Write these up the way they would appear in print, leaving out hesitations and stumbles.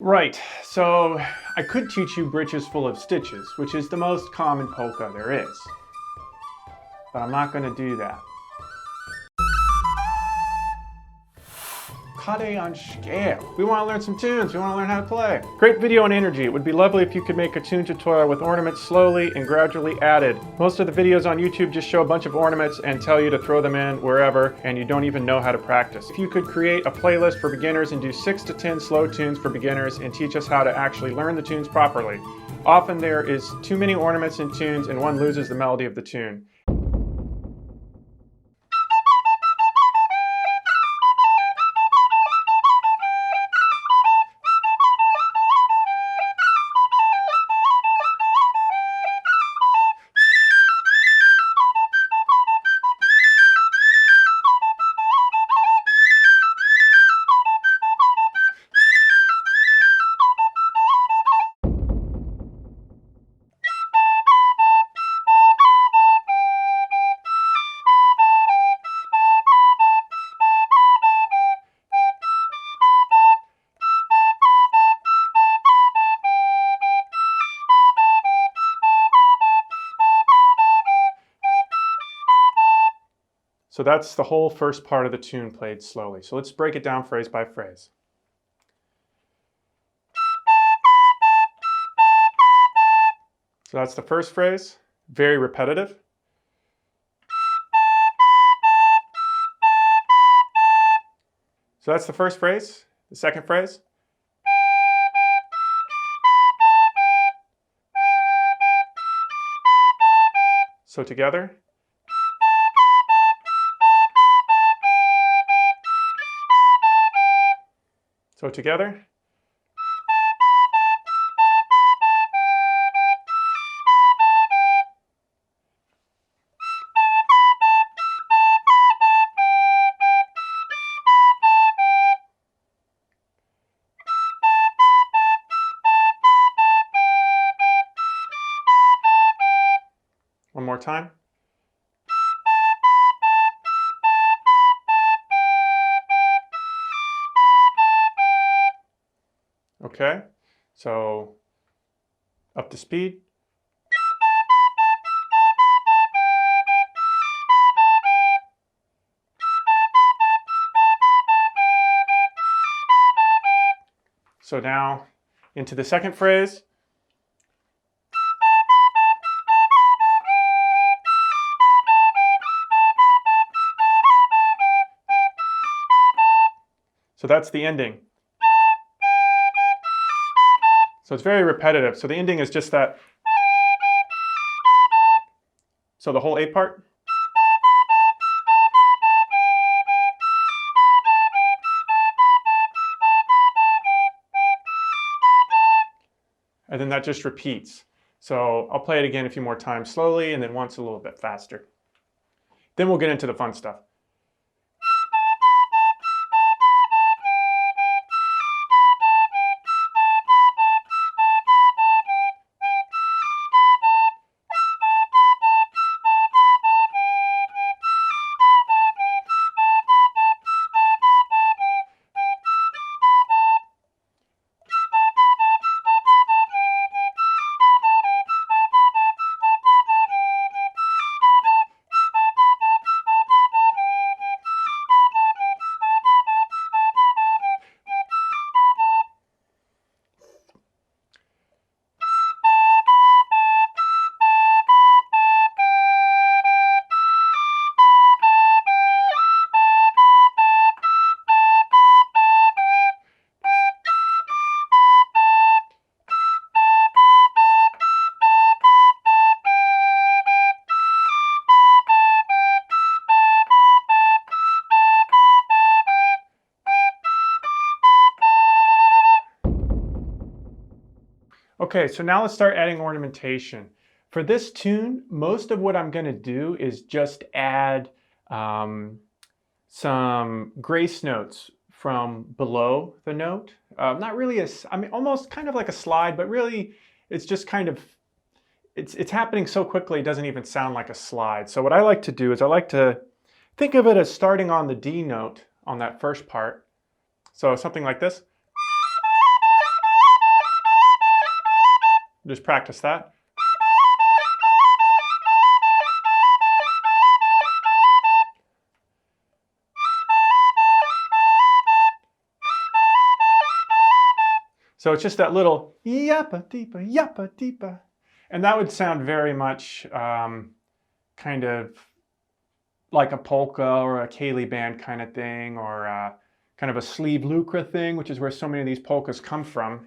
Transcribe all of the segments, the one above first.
Right, so I could teach you bridges full of stitches, which is the most common polka there is. But I'm not going to do that. Kade on scale. We want to learn some tunes, we want to learn how to play. Great video and energy. It would be lovely if you could make a tune tutorial with ornaments slowly and gradually added. Most of the videos on YouTube just show a bunch of ornaments and tell you to throw them in wherever, and you don't even know how to practice. If you could create a playlist for beginners and do 6 to 10 slow tunes for beginners and teach us how to actually learn the tunes properly. Often there is too many ornaments in tunes and one loses the melody of the tune. So that's the whole first part of the tune played slowly. So let's break it down phrase by phrase. So that's the first phrase, very repetitive. So that's the first phrase. The second phrase. So together. So together. One more time. Okay, so up to speed. So now into the second phrase. So that's the ending. So it's very repetitive. So the ending is just that. So the whole A part. And then that just repeats. So I'll play it again a few more times slowly and then once a little bit faster. Then we'll get into the fun stuff. Okay, so now let's start adding ornamentation. For this tune, most of what I'm going to do is just add some grace notes from below the note. Not really almost kind of like a slide, but really it's just kind of, it's happening so quickly it doesn't even sound like a slide. So what I like to do is I like to think of it as starting on the D note on that first part. So something like this. Just practice that. So it's just that little yappa deepa. And that would sound very much kind of like a polka or a ceilidh band kind of thing, or kind of a sleeve lucra thing, which is where so many of these polkas come from.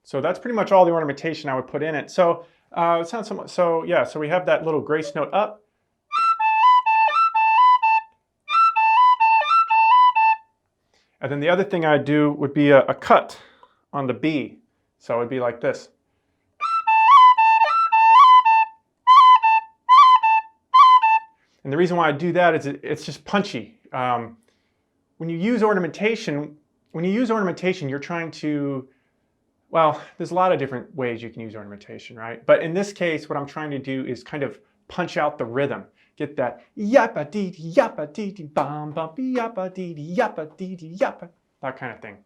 So that's pretty much all the ornamentation I would put in it. So it sounds somewhat, so yeah, so we have that little grace note up. And then the other thing I'd do would be a cut on the B. So it would be like this. And the reason why I do that is it's just punchy. When you use ornamentation, you're trying to, well, there's a lot of different ways you can use ornamentation, right? But in this case, what I'm trying to do is kind of punch out the rhythm. Get that yappa dee bam bam yappa dee yappa, that kind of thing.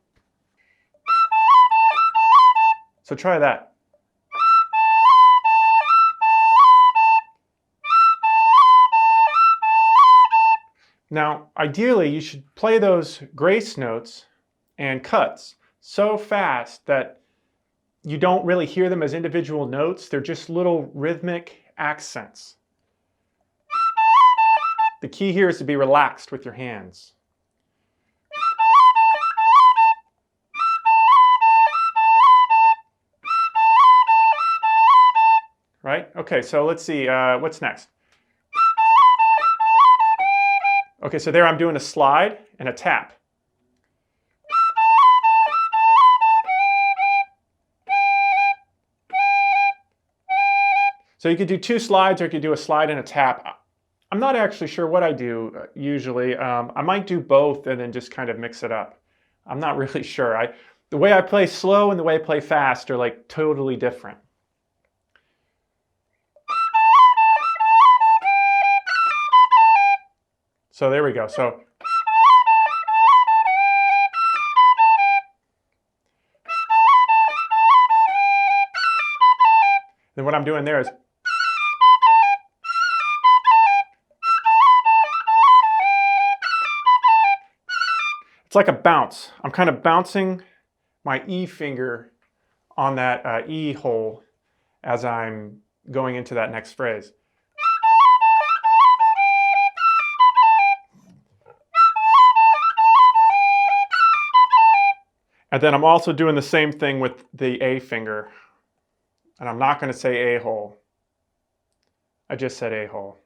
So try that. Now, ideally, you should play those grace notes and cuts so fast that you don't really hear them as individual notes. They're just little rhythmic accents. The key here is to be relaxed with your hands. Right? Okay, so let's see, what's next? Okay, so there I'm doing a slide and a tap. So you could do two slides, or you could do a slide and a tap. I'm not actually sure what I do usually. I might do both and then just kind of mix it up. I'm not really sure. The way I play slow and the way I play fast are like totally different. So there we go. So then what I'm doing there is it's like a bounce. I'm kind of bouncing my E finger on that E hole as I'm going into that next phrase. And then I'm also doing the same thing with the A finger. And I'm not going to say A hole. I just said A hole.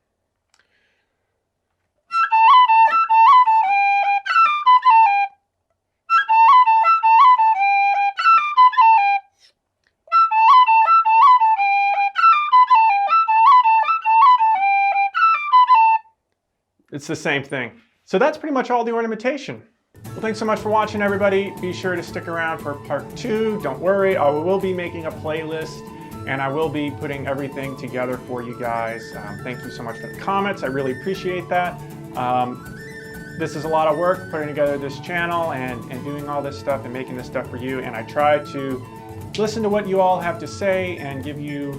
It's the same thing. So that's pretty much all the ornamentation. Well, thanks so much for watching, everybody. Be sure to stick around for part 2. Don't worry, I will be making a playlist and I will be putting everything together for you guys. Thank you so much for the comments. I really appreciate that. This is a lot of work, putting together this channel and doing all this stuff and making this stuff for you. And I try to listen to what you all have to say and give you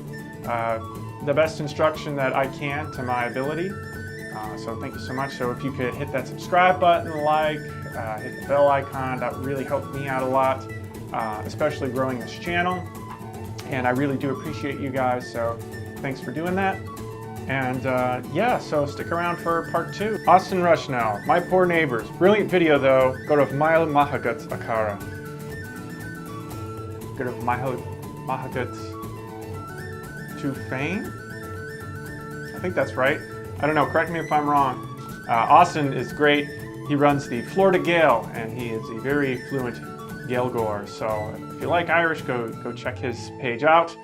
the best instruction that I can to my ability. So thank you so much. So if you could hit that subscribe button, hit the bell icon, that would really help me out a lot, especially growing this channel. And I really do appreciate you guys, so thanks for doing that. And yeah, so stick around for part 2. Austin Rushnell, My Poor Neighbors. Brilliant video though. Go to Mile Mahagat Akara. Go to Mahagat to Fame? I think that's right. I don't know, correct me if I'm wrong. Austin is great. He runs the Florida Gale, and he is a very fluent Gaeilgeoir. So if you like Irish, go check his page out.